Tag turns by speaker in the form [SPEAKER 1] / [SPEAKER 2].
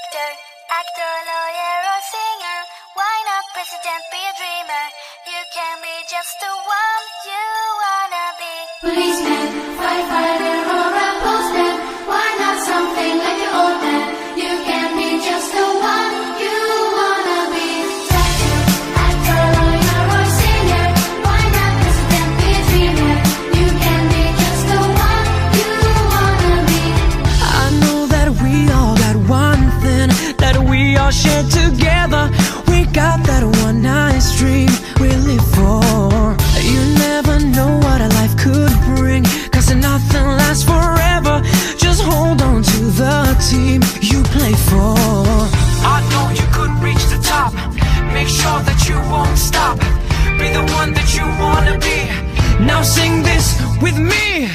[SPEAKER 1] actor, lawyer or singer. Why not president, be a dreamer? You can be just the one you wanna be.
[SPEAKER 2] Policeman, firefighter or a postman. Why not something like your old man? You can be just the one you wanna be. Tattoo, actor, lawyer or singer. Why not president, be a dreamer? You can be just the one you wanna be.
[SPEAKER 3] I know that we all got one thing that we all share together. We got that one nice dream we live for. You never know what a life could bring, 'cause nothing lasts forever. Just hold on to the team you play for. I know you could reach the top. Make sure that you won't stop. Be the one that you wanna be. Now sing this with me.